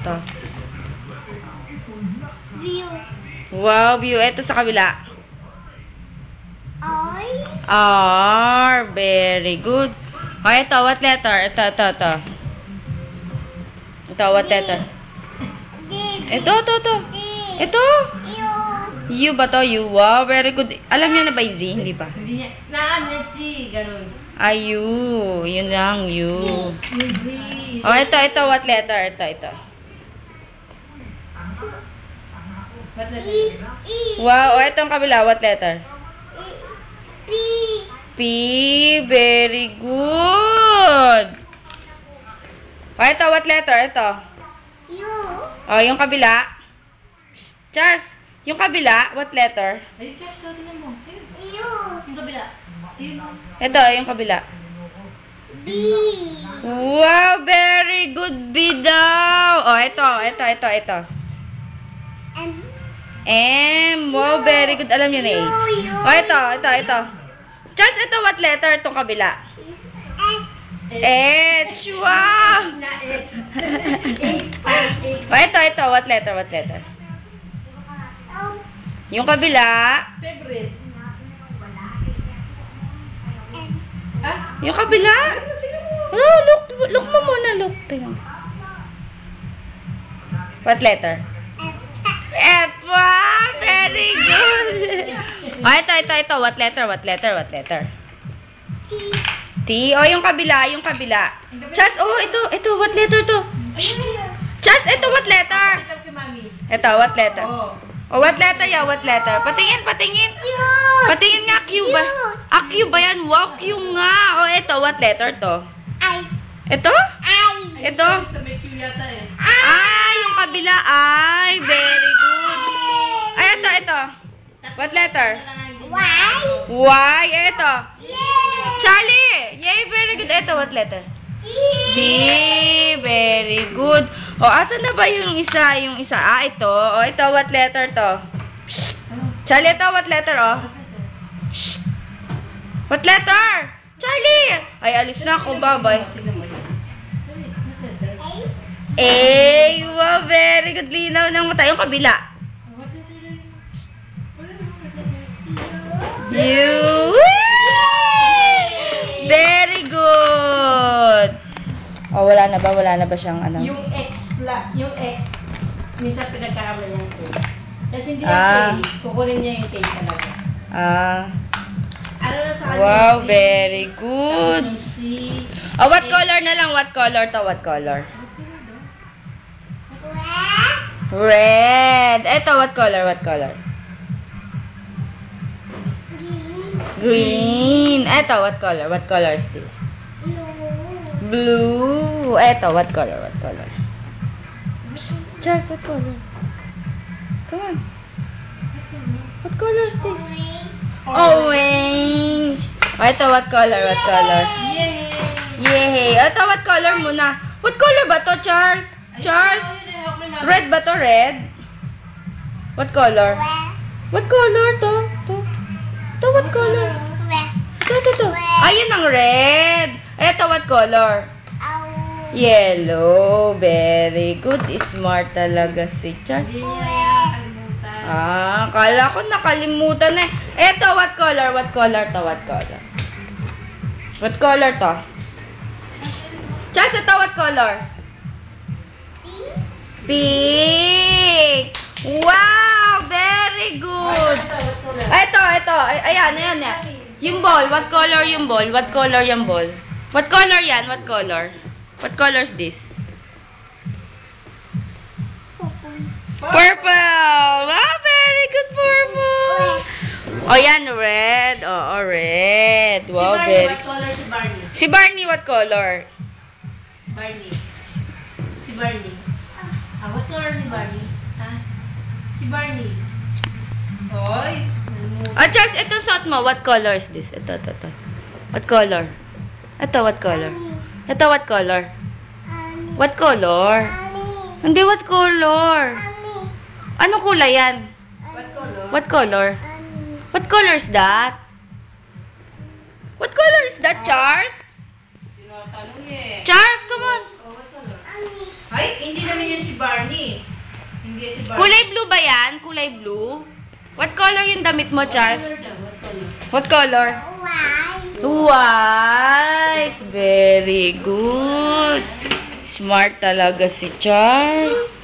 to. View. Wow, view. Ito sa kabila. I. R. Very good. O, ito. What letter? Ito. Ito, what letter? Ito. Ito. You. U ba to? U. Wow, very good. Alam niyo na ba yung Z? Hindi ba? Hindi niya. Naan, G. Ganun. Ay, U. Yun lang, U. Easy. O, ito. What letter? Ito. What letter? E. Wow, o, ito ang kabila. What letter? P. P. Very good. O, ito. What letter? Ito. U. O, yung kabila. Charles, yung kabila. What letter? Ay, Charles, so tingnan mo. U. Yung kabila. Ito, yung kabila. B. Wow, very good, B daw. O, ito. M. M. Wow, very good. Alam niyo na eh. O, ito. Charles, ito what letter? Itong kabila. F. H. Wow. Na it. O, ito. What letter? O. Yung kabila. Favorite. N. Ah? Yung kabila. Oh, look mo muna. Look. Tingnan. What letter? F. Wow, very good. O, ito. What letter? T. T. O, yung kabila. Charles, ito. What letter to? Charles, ito what letter? Ito kay Mami. Ito, what letter? Oh. O, what letter ya? What letter? Patingin. Q. Patingin nga, Q ba? Ah, Q ba yan? Wow, Q nga. O, ito, what letter to? I. Ito? I. Ito? Sa may Q yata eh. Ay, yung kabila. Ay, very good. Ay, ito. What letter? Y. Y. Ito. Yay. Charlie. Yay, very good. Ito, what letter? G. B. Very good. O, asan na ba yung isa? Ah, ito. O, ito, what letter to? Charlie, ito, what letter, oh? What letter? Charlie! Ay, alis na ako, babay. A. Wow, very good. Linaw ng mata. Yung kabila. U. Very good. O, wala na ba siyang ano? Yung X, minsan pinagkakamali yung K. Kasi hindi Ah. yung K, kukunin niya yung K talaga. Ah. Ano na sa kanya? Wow, C, very tapos good. yung C. Oh, what color na lang? What color to? What color? Red. Ito, what color? Green. Ito, what color? What color is this? Blue. Ito, what color? Charles, what color? Come on. What color is this? Orange. Ito, what color? Yay! Yay. Ito, what color muna? What color ba to, Charles? Red ba to? Red? What color? What color to? To, what color? To. Ayun ang red. Ito, what color? Yellow. Very good. Smart talaga si Charles. Hindi niya kalimutan. Ah, kala ko nakalimutan na. Ito, what color to? What color to? Charles, ito, what color? Pink. Wow, very good. Ito. Ayan. Yung ball, what color yung ball? What color yan? What color is this? Purple. Wow, very good, purple. O yan, red. Oo, red. Wow, Si Barney, very what color si Barney? Si Barney, what color? Si Barney. Ah, what color ni Barney? Ha? Si Barney. Hoy! Ah, Charles, ito suot mo. What color is this? Ito. What color? Ito, what color? What color? Hindi, what color? Anong kulay yan? What color? What color? What color is that? What color is that, Charles? Tinatanong niya eh. Charles, come on. Oh, what color? Ay, hindi naman yan si Barney. Hindi si Barney. Kulay blue ba yan? Kulay blue? What color yung damit mo, Charles? What color daw? What color? What color? White. White. Very good. Smart talaga si Charles.